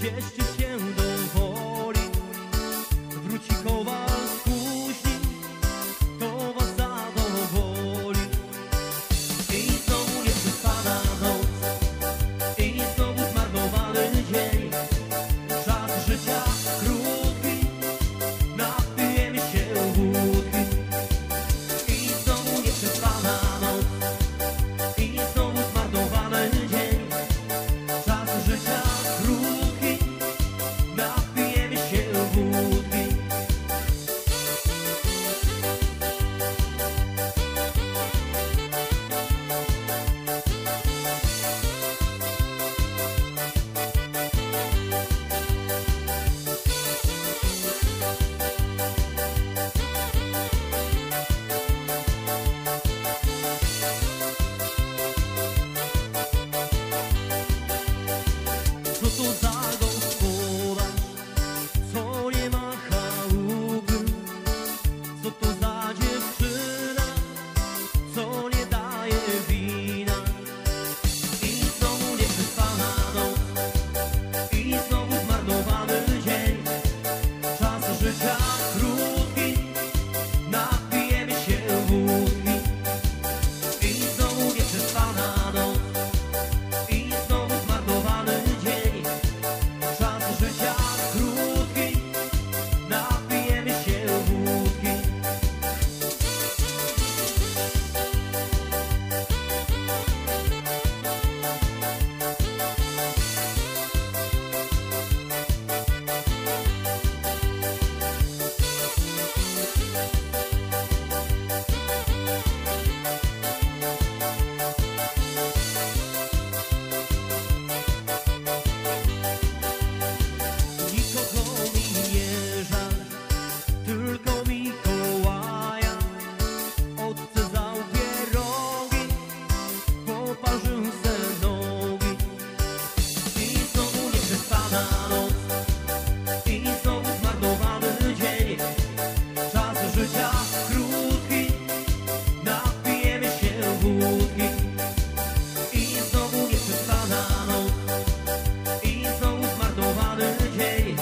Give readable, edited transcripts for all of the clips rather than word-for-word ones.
Cieszcie się do woli, wróci kowal z kuźni, to was zadowoli. I znowu nieprzespana noc, i znowu zmarnowany dzień. Czas życia krótki, napijemy się wódki. I znowu nieprzespana noc, i znowu zmarnowany dzień. Czas życia krótki, napijemy się wódki. Co to za gospodarz, co nie ma chałupy? Co to za dziewczyna, co nie daje wina? I znowu nieprzespana noc, i znowu zmarnowany dzień. Czas życia krótki, napijemy się wódki. I znowu nieprzespana noc, i znowu zmarnowany dzień. Czas życia krótki, napijemy się wódki. Nikogo mi nie żal, tylko Mikołaja. Odcedzał pierogi, poparzył se nogi. I znowu nieprzespana noc, i znowu zmarnowany dzień. Czas życia krótki, napijemy się wódki. I znowu nieprzespana noc, i znowu zmarnowany dzień.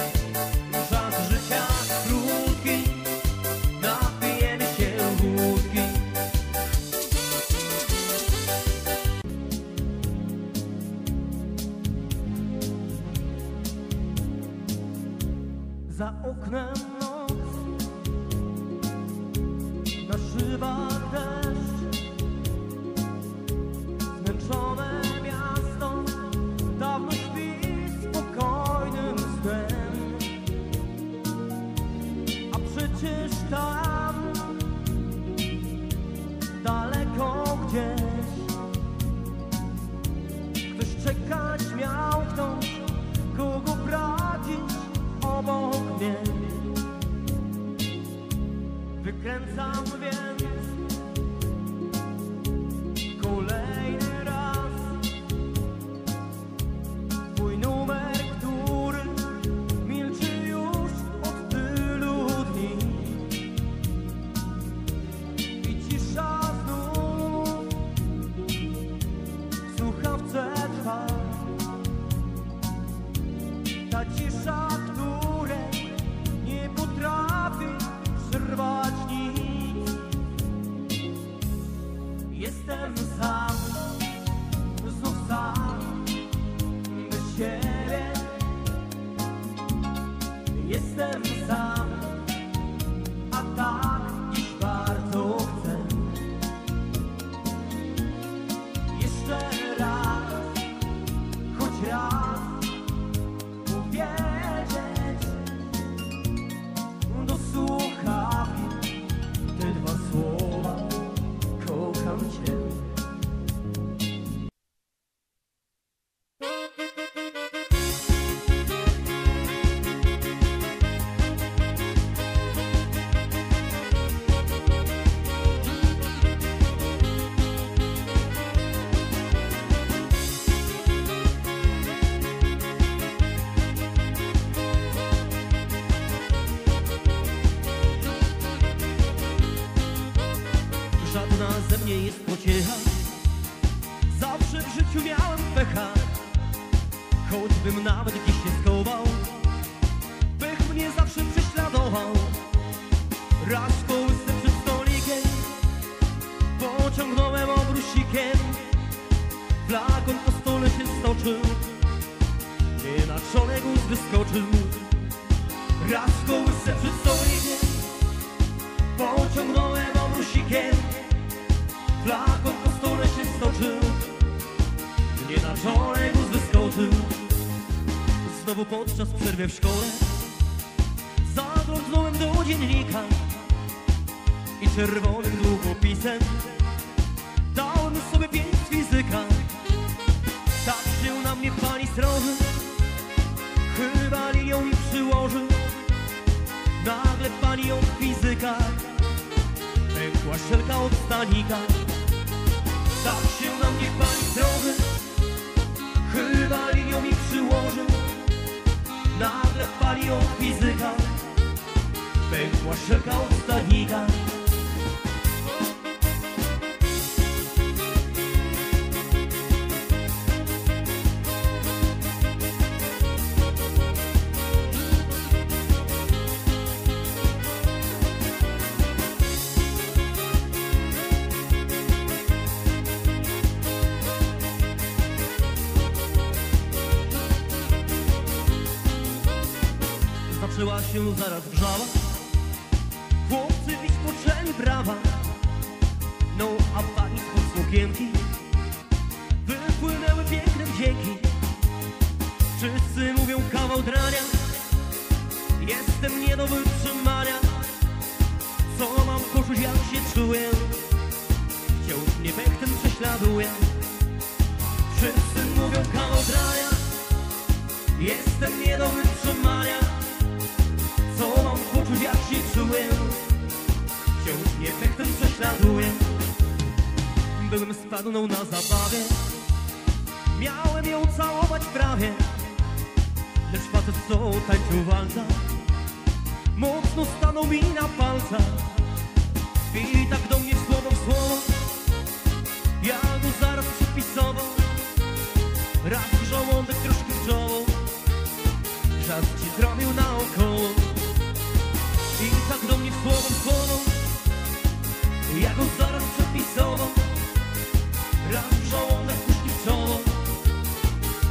Czas życia krótki, napijemy się wódki. Za oknem noc, na szybach deszcz. Zmęczone miasto dawno śpi spokojnym snem. A przecież tam, daleko gdzieś, ktoś czekać miał, ktoś, kogo brać dziś obok mnie. Wykręcam więc kolejny raz twój numer, który milczy już od tylu dni. I cisza znów w słuchawce trwa. Ta cisza, której nie potrafi przerwać nic. Jestem sam, znów sam, bez siebie. Jestem sam, a tak dziś bardzo chcę. Jeszcze raz, choć raz powiedzieć do słuchawki te dwa słowa: kocham cię. choćbym nawet dziś się schował, pech mnie zawsze prześladował. Raz w kołysce przed stolikiem pociągnąłem obrusikiem, flakon po stole się stoczył, nie na czole guz wyskoczył. Raz w kołysce przed stolikiem pociągnąłem obrusikiem, flakon po stole się stoczył, nie na czole guz wyskoczył. Znowu podczas przerwy w szkole zaglądnąłem do dziennika i czerwonym długopisem dałem sobie 5 z fizyka. Tak się na mnie pani sroży, chyba linią mi przyłoży. Nagle pani od fizyka pękła szelka od stanika. Tak się na mnie pani sroży, chyba linią mi przyłoży. Nagle pani od fizyka pękła szelka od stanika. Zaczęła się zaraz wrzawa, chłopcy dziś poczęli brawa. No a pani spod sukienki wypłynęły piękne wdzięki. Wszyscy mówią kawał drania, jestem nie do wytrzymania. Co mam poczuć, jak się czuję, wciąż mnie pech ten prześladuje. Wszyscy mówią kawał drania, jestem nie do wytrzymania. Co mam poczuć, jak się czuję, wciąż mnie pech ten prześladuje. Byłem z panną na zabawie, miałem ją całować prawie, lecz facet co tańczył walca mocno stanął mi na palcach. I tak do mnie słowo w słowo, ja go zaraz przepisował. Raz w żołądek, troszkę w czoło, czas ci zrobił naokoło. I tak do mnie słowo w słowo, ja go zaraz przepisował. Raz w żołądek, puszki w czoło,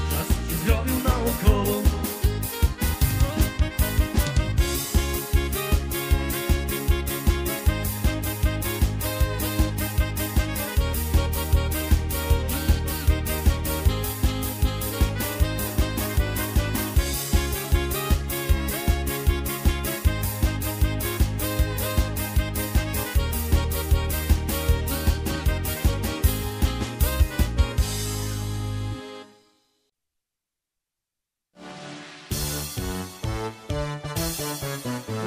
czas ci zrobił naokoło.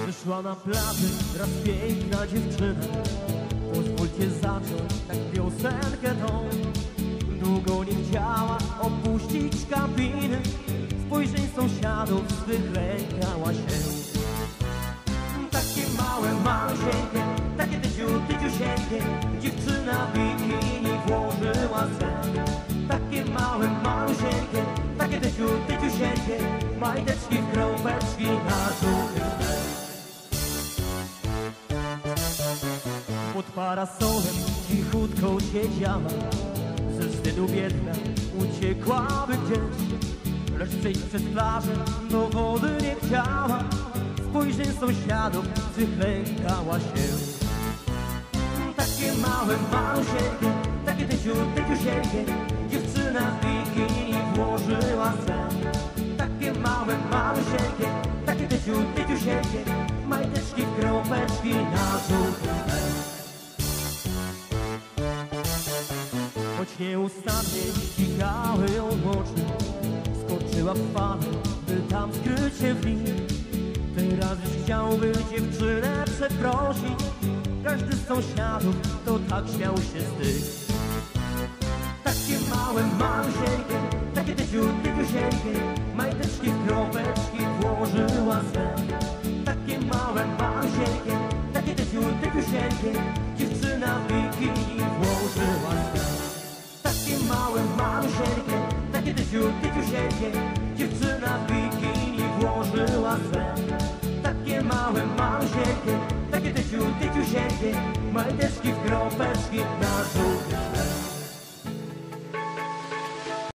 Wyszła na plażę raz piękna dziewczyna, pozwólcie zacząć tak piosenkę tą. Długo nie chciała opuścić kabiny, spojrzeń sąsiadów swych lękała się. Takie małe, małusieńkie, takie tyciusieńkie, dziewczyna w bikini włożyła sen. Takie małe, małusieńkie, takie tyciusieńkie, majteczki w kropeczki na żółtym tle. Pod parasolem cichutko siedziała, ze wstydu biedna uciekłaby gdzieś, lecz przejść przez plażę do wody nie chciała, spojrzeń sąsiadów tych lękała się. Takie małe, małusieńkie, takie tyciusieńkie, dziewczyna w bikini włożyła sen. Takie małe, małusieńkie, takie tyciusieńkie, majteczki w kropeczki na żółtym tle. Choć nieustannie ścigały ją oczy, skoczyła w falę, by tam skryć się w nich. Teraz już chciałby dziewczynę przeprosić, każdy z sąsiadów to tak śmiał się z tych. Takie małe, małusieńkie, takie tyciusieńkie, majteczki w kropeczki włożyła sen. Takie małe, małusieńkie, takie tyciusieńkie, dziewczyna w bikini włożyła sen. Takie małe, małusieńkie, takie tyciusieńkie, dziewczyna w bikini włożyła swe takie małe malusieńkie, takie tyciusieńkie majteczki w kropeczki na żółty chleb.